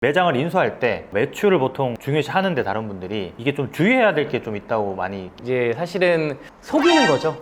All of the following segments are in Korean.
매장을 인수할 때 매출을 보통 중요시 하는데 다른 분들이 이게 좀 주의해야 될 게 좀 있다고 많이 이제 사실은 속이는 거죠.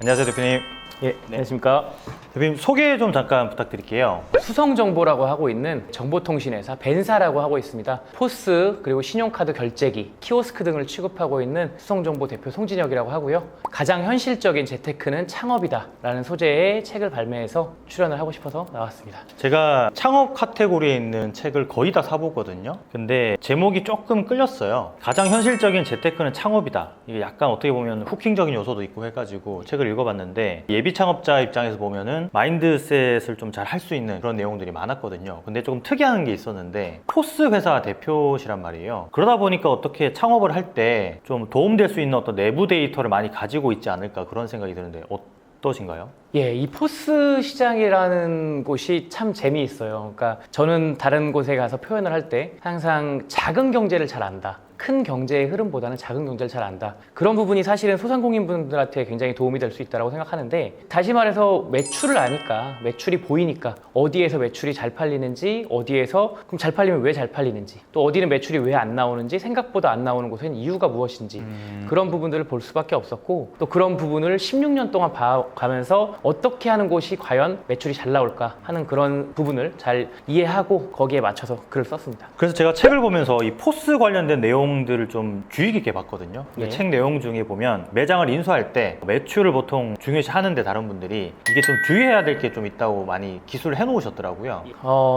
안녕하세요 대표님. 예, 안녕하십니까. 대표님 소개 좀 잠깐 부탁드릴게요. 수성정보라고 하고 있는 정보통신회사 벤사라고 하고 있습니다. 포스 그리고 신용카드 결제기, 키오스크 등을 취급하고 있는 수성정보 대표 송진혁이라고 하고요. 가장 현실적인 재테크는 창업이다 라는 소재의 책을 발매해서 출연을 하고 싶어서 나왔습니다. 제가 창업 카테고리에 있는 책을 거의 다 사보거든요. 근데 제목이 조금 끌렸어요. 가장 현실적인 재테크는 창업이다. 이게 약간 어떻게 보면 후킹적인 요소도 있고 해가지고 책을 읽어봤는데 예비 창업자 입장에서 보면은 마인드셋을 좀 잘 할 수 있는 그런 내용들이 많았거든요. 근데 조금 특이한 게 있었는데 포스 회사 대표시란 말이에요. 그러다 보니까 어떻게 창업을 할 때 좀 도움될 수 있는 어떤 내부 데이터를 많이 가지고 있지 않을까 그런 생각이 드는데 어떠신가요? 예, 이 포스 시장이라는 곳이 참 재미있어요. 그러니까 저는 다른 곳에 가서 표현을 할 때 항상 작은 경제를 잘 안다. 큰 경제의 흐름보다는 작은 경제를 잘 안다. 그런 부분이 사실은 소상공인분들한테 굉장히 도움이 될 수 있다고 생각하는데, 다시 말해서 매출을 아니까, 매출이 보이니까 어디에서 매출이 잘 팔리는지, 어디에서 그럼 잘 팔리면 왜 잘 팔리는지, 또 어디는 매출이 왜 안 나오는지, 생각보다 안 나오는 곳엔 이유가 무엇인지 그런 부분들을 볼 수밖에 없었고, 또 그런 부분을 16년 동안 봐가면서 어떻게 하는 곳이 과연 매출이 잘 나올까 하는 그런 부분을 잘 이해하고 거기에 맞춰서 글을 썼습니다. 그래서 제가 책을 보면서 이 포스 관련된 내용들을 좀 주의 깊게 봤거든요. 근데 네. 책 내용 중에 보면 매장을 인수할 때 매출을 보통 중요시 하는데 다른 분들이 이게 좀 주의해야 될 게 좀 있다고 많이 기술을 해놓으셨더라고요.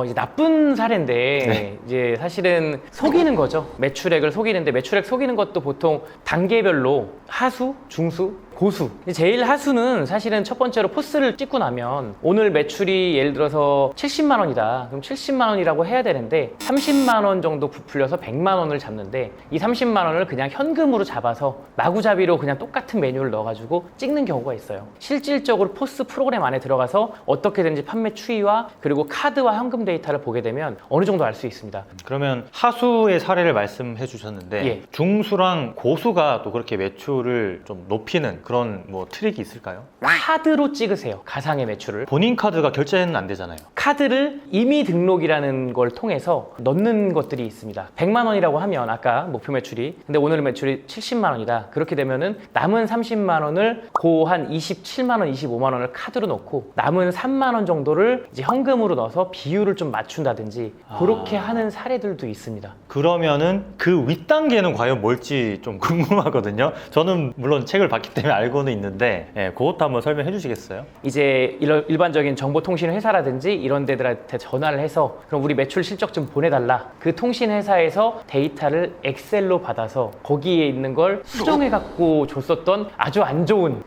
이제 나쁜 사례인데 네. 이제 사실은 속이는 거죠. 매출액을 속이는데 매출액 속이는 것도 보통 단계별로 하수, 중수, 고수. 제일 하수는 사실은 첫 번째로 포스를 찍고 나면 오늘 매출이 예를 들어서 70만 원이다. 그럼 70만 원이라고 해야 되는데 30만 원 정도 부풀려서 100만 원을 잡는데 이 30만 원을 그냥 현금으로 잡아서 마구잡이로 그냥 똑같은 메뉴를 넣어가지고 찍는 경우가 있어요. 실질적으로 포스 프로그램 안에 들어가서 어떻게든지 판매 추이와 그리고 카드와 현금 데이터를 보게 되면 어느 정도 알 수 있습니다. 그러면 하수의 사례를 말씀해 주셨는데 예. 중수랑 고수가 또 그렇게 매출을 좀 높이는 그런 뭐 트릭이 있을까요? 카드로 찍으세요. 가상의 매출을. 본인 카드가 결제는 안 되잖아요. 카드를 임의 등록이라는 걸 통해서 넣는 것들이 있습니다. 100만 원이라고 하면 아까 목표 매출이, 근데 오늘 매출이 70만 원이다. 그렇게 되면은 남은 30만 원을 한 27만 원, 25만 원을 카드로 넣고 남은 3만 원 정도를 이제 현금으로 넣어서 비율을 좀 맞춘다든지 그렇게 하는 사례들도 있습니다. 그러면은 그 윗단계는 과연 뭘지 좀 궁금하거든요. 저는 물론 책을 봤기 때문에 알고는 있는데 그것도 한번 설명해 주시겠어요? 이제 일반적인 정보통신 회사라든지 이런 데들한테 전화를 해서 그럼 우리 매출 실적 좀 보내달라. 그 통신 회사에서 데이터를 엑셀로 받아서 거기에 있는 걸 수정해 갖고 줬었던 아주 안 좋은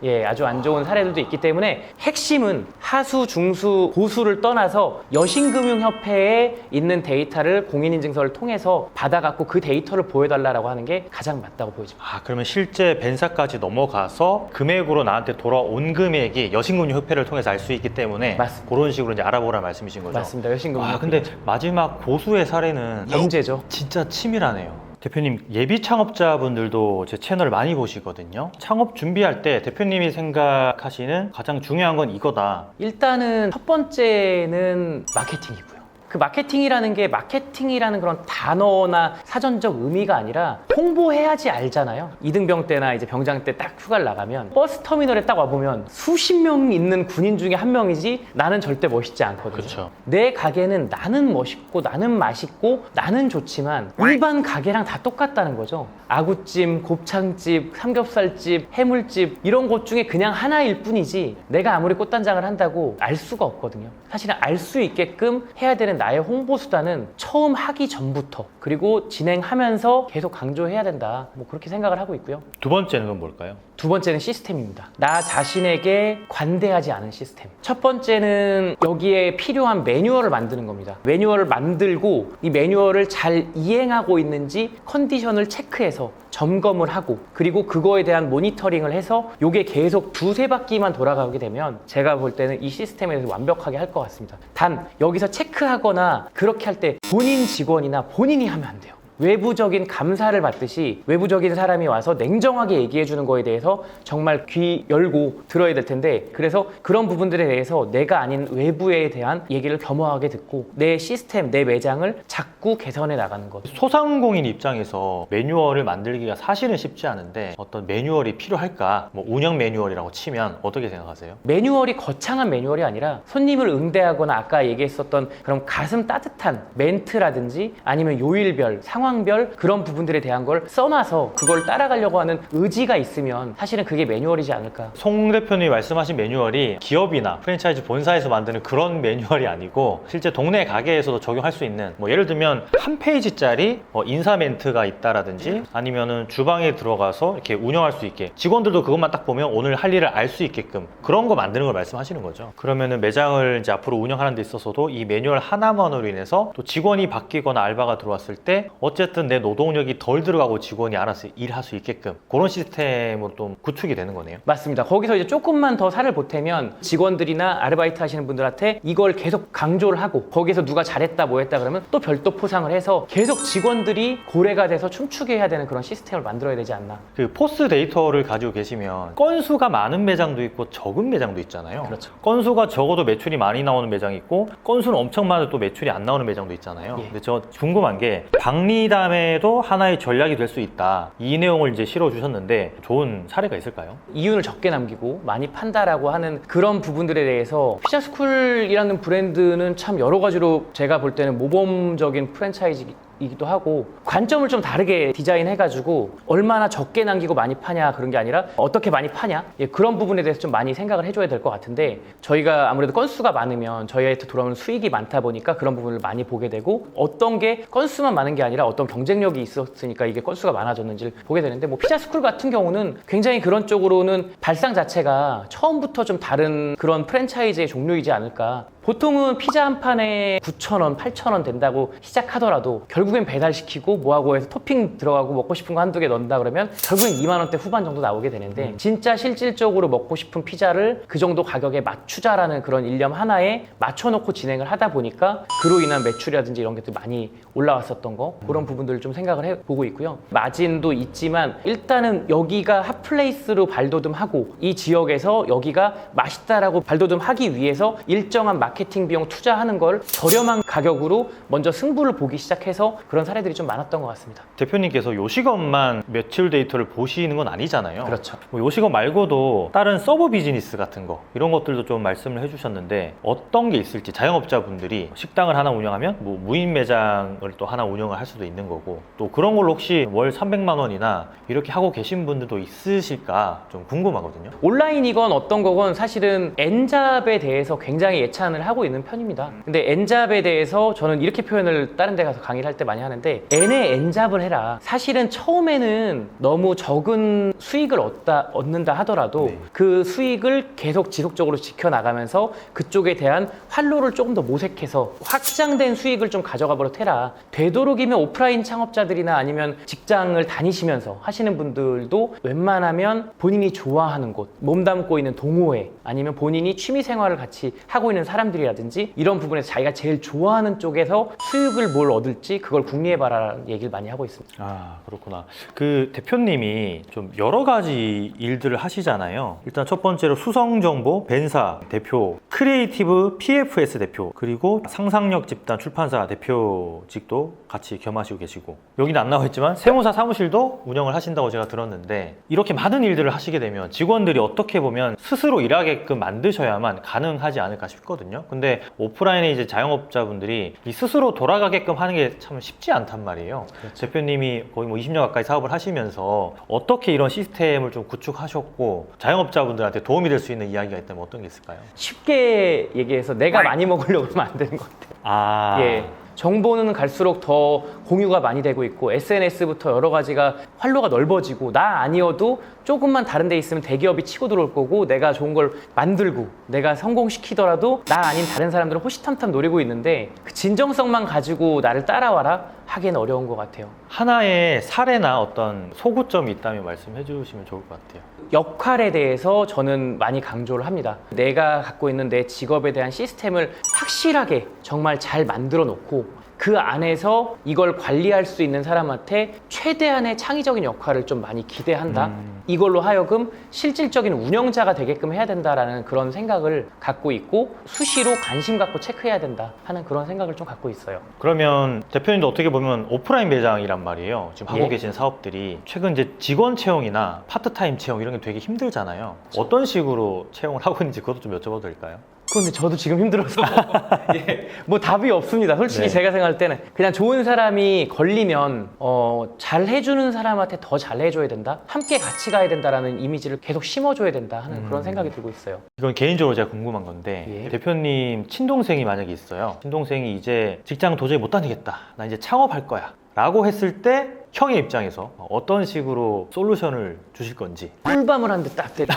사례들도 있기 때문에 핵심은 하수, 중수, 고수를 떠나서 여신금융협회에 있는 데이터를 공인인증서를 통해서 받아 갖고 그 데이터를 보여달라고 하는 게 가장 맞다고 보여집니다. 그러면 실제 벤사까지 넘어가서 금액으로 나한테 돌아온 금액이 여신금융협회를 통해서 알 수 있기 때문에 맞습니다. 그런 식으로 이제 알아보라 말씀이신 거죠? 맞습니다. 여신금융협회. 근데 마지막 고수의 사례는 범죄죠. 진짜 치밀하네요. 대표님, 예비 창업자분들도 제 채널을 많이 보시거든요. 창업 준비할 때 대표님이 생각하시는 가장 중요한 건 이거다. 일단은 첫 번째는 마케팅이고요. 그 마케팅이라는 게 마케팅이라는 그런 단어나 사전적 의미가 아니라 홍보해야지 알잖아요. 이등병 때나 이제 병장 때 딱 휴가를 나가면 버스 터미널에 딱 와보면 수십 명 있는 군인 중에 한 명이지 나는 절대 멋있지 않거든요. 그렇죠. 내 가게는 나는 멋있고 나는 맛있고 나는 좋지만 일반 가게랑 다 똑같다는 거죠. 아구찜, 곱창집, 삼겹살집, 해물집 이런 곳 중에 그냥 하나일 뿐이지 내가 아무리 꽃단장을 한다고 알 수가 없거든요. 사실은 알 수 있게끔 해야 되는 나의 홍보 수단은 처음 하기 전부터 그리고 진행하면서 계속 강조해야 된다. 뭐 그렇게 생각을 하고 있고요. 두 번째는 그럼 뭘까요? 두 번째는 시스템입니다. 나 자신에게 관대하지 않은 시스템. 첫 번째는 여기에 필요한 매뉴얼을 만드는 겁니다. 매뉴얼을 만들고 이 매뉴얼을 잘 이행하고 있는지 컨디션을 체크해서 점검을 하고 그리고 그거에 대한 모니터링을 해서 이게 계속 두세 바퀴만 돌아가게 되면 제가 볼 때는 이 시스템에 대해서 완벽하게 할 것 같습니다. 단 여기서 체크하거나 그렇게 할 때 본인 직원이나 본인이 하면 안 돼요. 외부적인 감사를 받듯이 외부적인 사람이 와서 냉정하게 얘기해 주는 거에 대해서 정말 귀 열고 들어야 될 텐데, 그래서 그런 부분들에 대해서 내가 아닌 외부에 대한 얘기를 겸허하게 듣고 내 시스템, 내 매장을 자꾸 개선해 나가는 것. 소상공인 입장에서 매뉴얼을 만들기가 사실은 쉽지 않은데 어떤 매뉴얼이 필요할까? 뭐 운영 매뉴얼이라고 치면 어떻게 생각하세요? 매뉴얼이 거창한 매뉴얼이 아니라 손님을 응대하거나 아까 얘기했었던 그런 가슴 따뜻한 멘트라든지 아니면 요일별, 상황별 그런 부분들에 대한 걸 써놔서 그걸 따라가려고 하는 의지가 있으면 사실은 그게 매뉴얼이지 않을까. 송 대표님이 말씀하신 매뉴얼이 기업이나 프랜차이즈 본사에서 만드는 그런 매뉴얼이 아니고 실제 동네 가게에서도 적용할 수 있는, 뭐 예를 들면 한 페이지짜리 인사 멘트가 있다라든지 아니면은 주방에 들어가서 이렇게 운영할 수 있게 직원들도 그것만 딱 보면 오늘 할 일을 알 수 있게끔 그런 거 만드는 걸 말씀하시는 거죠. 그러면은 매장을 이제 앞으로 운영하는 데 있어서도 이 매뉴얼 하나만으로 인해서 또 직원이 바뀌거나 알바가 들어왔을 때 어쨌든 내 노동력이 덜 들어가고 직원이 알아서 일할 수 있게끔 그런 시스템으로 좀 구축이 되는 거네요. 맞습니다. 거기서 이제 조금만 더 살을 보태면 직원들이나 아르바이트 하시는 분들한테 이걸 계속 강조를 하고 거기서 누가 잘했다 뭐 했다 그러면 또 별도 포상을 해서 계속 직원들이 고래가 돼서 춤추게 해야 되는 그런 시스템을 만들어야 되지 않나. 그 포스 데이터를 가지고 계시면 건수가 많은 매장도 있고 적은 매장도 있잖아요. 그렇죠. 건수가 적어도 매출이 많이 나오는 매장이 있고 건수는 엄청 많아도 또 매출이 안 나오는 매장도 있잖아요. 예. 근데 저 궁금한 게 박리담에도 하나의 전략이 될 수 있다. 이 내용을 이제 실어 주셨는데 좋은 사례가 있을까요? 이윤을 적게 남기고 많이 판다라고 하는 그런 부분들에 대해서 피자스쿨이라는 브랜드는 참 여러 가지로 제가 볼 때는 모범적인 프랜차이즈이기도 하고 관점을 좀 다르게 디자인해가지고 얼마나 적게 남기고 많이 파냐 그런 게 아니라 어떻게 많이 파냐, 예, 그런 부분에 대해서 좀 많이 생각을 해줘야 될 것 같은데, 저희가 아무래도 건수가 많으면 저희한테 돌아오는 수익이 많다 보니까 그런 부분을 많이 보게 되고 어떤 게 건수만 많은 게 아니라 어떤 경쟁력이 있었으니까 이게 건수가 많아졌는지를 보게 되는데, 뭐 피자스쿨 같은 경우는 굉장히 그런 쪽으로는 발상 자체가 처음부터 좀 다른 그런 프랜차이즈의 종류이지 않을까. 보통은 피자 한 판에 9,000원, 8,000원 된다고 시작하더라도 결국엔 배달시키고 뭐하고 해서 토핑 들어가고 먹고 싶은 거 한두 개 넣는다 그러면 결국엔 2만 원대 후반 정도 나오게 되는데, 진짜 실질적으로 먹고 싶은 피자를 그 정도 가격에 맞추자라는 그런 일념 하나에 맞춰놓고 진행을 하다 보니까 그로 인한 매출이라든지 이런 것들이 많이 올라왔었던 거, 그런 부분들을 좀 생각을 해보고 있고요. 마진도 있지만 일단은 여기가 핫플레이스로 발돋움하고 이 지역에서 여기가 맛있다라고 발돋움하기 위해서 일정한 마케팅 비용 투자하는 걸 저렴한 가격으로 먼저 승부를 보기 시작해서 그런 사례들이 좀 많았던 것 같습니다. 대표님께서 요식업만 매출 데이터를 보시는 건 아니잖아요. 그렇죠. 뭐 요식업 말고도 다른 서브 비즈니스 같은 거 이런 것들도 좀 말씀을 해주셨는데 어떤 게 있을지, 자영업자분들이 식당을 하나 운영하면 뭐 무인 매장을 또 하나 운영을 할 수도 있는 거고, 또 그런 걸로 혹시 월 300만 원이나 이렇게 하고 계신 분들도 있으실까 좀 궁금하거든요. 온라인이건 어떤 거건 사실은 N잡에 대해서 굉장히 예찬을 하고 있는 편입니다. 근데 N잡에 대해서 저는 이렇게 표현을 다른 데 가서 강의를 할 때 많이 하는데, N의 N잡을 해라. 사실은 처음에는 너무 적은 수익을 얻는다 하더라도 네. 그 수익을 계속 지속적으로 지켜나가면서 그쪽에 대한 활로를 조금 더 모색해서 확장된 수익을 좀 가져가 버릇해라. 되도록이면 오프라인 창업자들이나 아니면 직장을 다니시면서 하시는 분들도 웬만하면 본인이 좋아하는 곳, 몸담고 있는 동호회, 아니면 본인이 취미 생활을 같이 하고 있는 사람들이라든지 이런 부분에서 자기가 제일 좋아하는 쪽에서 수익을 뭘 얻을지 그걸 궁리해봐라라는 얘기를 많이 하고 있습니다. 아, 그렇구나. 그 대표님이 좀 여러 가지 일들을 하시잖아요. 일단 첫 번째로 수성정보 벤사 대표, 크리에이티브 PFS 대표, 그리고 상상력 집단 출판사 대표직도 같이 겸하시고 계시고, 여기는 안 나와 있지만 세무사 사무실도 운영을 하신다고 제가 들었는데, 이렇게 많은 일들을 하시게 되면 직원들이 어떻게 보면 스스로 일하게끔 만드셔야만 가능하지 않을까 싶거든요. 근데 오프라인의 이제 자영업자분들이 이 스스로 돌아가게끔 하는 게 참 쉽지 않단 말이에요. 그렇죠. 대표님이 거의 뭐 20년 가까이 사업을 하시면서 어떻게 이런 시스템을 좀 구축하셨고 자영업자분들한테 도움이 될 수 있는 이야기가 있다면 어떤 게 있을까요? 쉽게 얘기해서 내가 많이 먹으려고 그러면 안 되는 것 같아요. 아, 예. 정보는 갈수록 더 공유가 많이 되고 있고 SNS부터 여러 가지가 활로가 넓어지고, 나 아니어도 조금만 다른 데 있으면 대기업이 치고 들어올 거고, 내가 좋은 걸 만들고 내가 성공시키더라도 나 아닌 다른 사람들은 호시탐탐 노리고 있는데 그 진정성만 가지고 나를 따라와라 하기는 어려운 것 같아요. 하나의 사례나 어떤 소구점이 있다면 말씀해 주시면 좋을 것 같아요. 역할에 대해서 저는 많이 강조를 합니다. 내가 갖고 있는 내 직업에 대한 시스템을 확실하게 정말 잘 만들어 놓고 그 안에서 이걸 관리할 수 있는 사람한테 최대한의 창의적인 역할을 좀 많이 기대한다. 이걸로 하여금 실질적인 운영자가 되게끔 해야 된다라는 그런 생각을 갖고 있고 수시로 관심 갖고 체크해야 된다 하는 그런 생각을 좀 갖고 있어요. 그러면 대표님도 어떻게 보면 오프라인 매장이란 말이에요. 지금 하고 예. 계신 사업들이 최근 이제 직원 채용이나 파트타임 채용 이런 게 되게 힘들잖아요. 어떤 식으로 채용을 하고 있는지 그것도 좀 여쭤봐도 될까요? 그런데 저도 지금 힘들어서 예, 뭐 답이 없습니다. 솔직히 네. 제가 생각할 때는 그냥 좋은 사람이 걸리면 잘 해주는 사람한테 더 잘 해줘야 된다. 함께 같이 가야 된다라는 이미지를 계속 심어줘야 된다 하는 그런 생각이 들고 있어요. 이건 개인적으로 제가 궁금한 건데 예. 대표님 친동생이 만약에 있어요. 친동생이 이제 직장 도저히 못 다니겠다. 나 이제 창업할 거야. 라고 했을 때 형의 입장에서 어떤 식으로 솔루션을 주실 건지. 꿀밤을 한 대 딱 때려.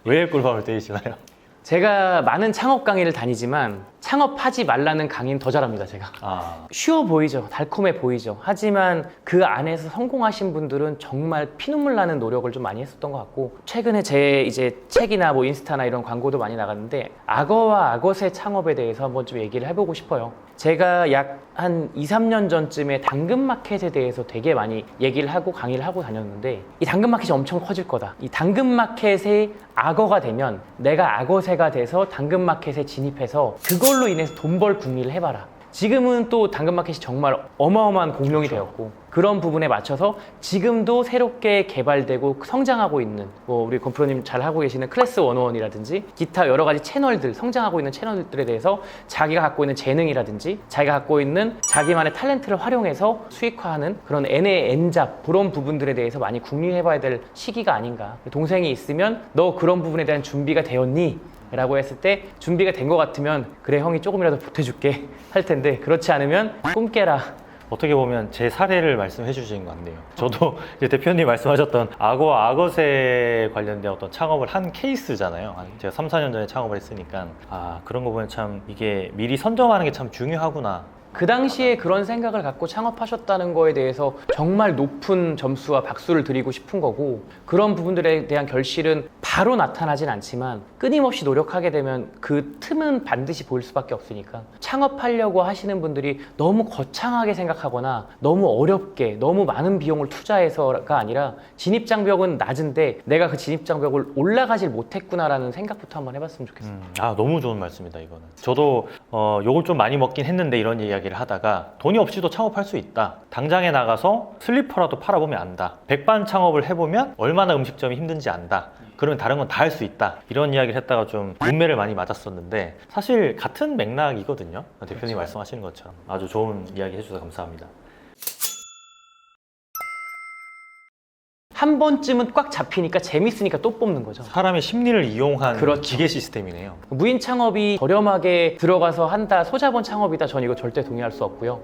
왜 꿀밤을 때리시나요? 제가 많은 창업 강의를 다니지만 창업하지 말라는 강의는 더 잘합니다, 제가. 아, 쉬워 보이죠. 달콤해 보이죠. 하지만 그 안에서 성공하신 분들은 정말 피눈물 나는 노력을 좀 많이 했었던 것 같고 최근에 제 이제 책이나 뭐 인스타나 이런 광고도 많이 나갔는데 악어와 악어새 창업에 대해서 한번 좀 얘기를 해보고 싶어요. 제가 약 한 2, 3년 전쯤에 당근마켓에 대해서 되게 많이 얘기를 하고 강의를 하고 다녔는데 이 당근마켓이 엄청 커질 거다. 이 당근마켓의 악어가 되면 내가 악어새가 돼서 당근마켓에 진입해서 그걸로 인해서 돈 벌 궁리를 해봐라. 지금은 또 당근마켓이 정말 어마어마한 공룡이 되었고 그런 부분에 맞춰서 지금도 새롭게 개발되고 성장하고 있는 뭐 우리 건프로님 잘 하고 계시는 클래스 101이라든지 기타 여러 가지 채널들 성장하고 있는 채널들에 대해서 자기가 갖고 있는 재능이라든지 자기가 갖고 있는 자기만의 탤런트를 활용해서 수익화하는 그런 N의 N잡 그런 부분들에 대해서 많이 궁리해봐야 될 시기가 아닌가. 동생이 있으면 너 그런 부분에 대한 준비가 되었니? 라고 했을 때 준비가 된 것 같으면 그래 형이 조금이라도 보태줄게 할 텐데 그렇지 않으면 꿈 깨라. 어떻게 보면 제 사례를 말씀해 주신 것 같네요. 저도 이제 대표님 말씀하셨던 악어와 악어새 관련된 어떤 창업을 한 케이스잖아요. 제가 3, 4년 전에 창업을 했으니까 그런 거 보면 참 이게 미리 선점하는 게 참 중요하구나. 그 당시에 그런 생각을 갖고 창업하셨다는 거에 대해서 정말 높은 점수와 박수를 드리고 싶은 거고 그런 부분들에 대한 결실은 바로 나타나진 않지만 끊임없이 노력하게 되면 그 틈은 반드시 보일 수밖에 없으니까 창업하려고 하시는 분들이 너무 거창하게 생각하거나 너무 어렵게 너무 많은 비용을 투자해서가 아니라 진입장벽은 낮은데 내가 그 진입장벽을 올라가질 못했구나라는 생각부터 한번 해봤으면 좋겠어요. 너무 좋은 말씀이다 이거는. 저도 욕을 좀 많이 먹긴 했는데 이런 이야기를 하다가 돈이 없이도 창업할 수 있다. 당장에 나가서 슬리퍼라도 팔아보면 안다. 백반 창업을 해보면 얼마나 음식점이 힘든지 안다. 그러면 다른 건 다 할 수 있다. 이런 이야기를 했다가 좀 문매를 많이 맞았었는데 사실 같은 맥락이거든요. 대표님 그렇죠. 말씀하시는 것처럼. 아주 좋은 이야기 해주셔서 감사합니다. 한 번쯤은 꽉 잡히니까 재밌으니까 또 뽑는 거죠. 사람의 심리를 이용한 그렇죠. 기계 시스템이네요. 무인 창업이 저렴하게 들어가서 한다, 소자본 창업이다. 전 이거 절대 동의할 수 없고요.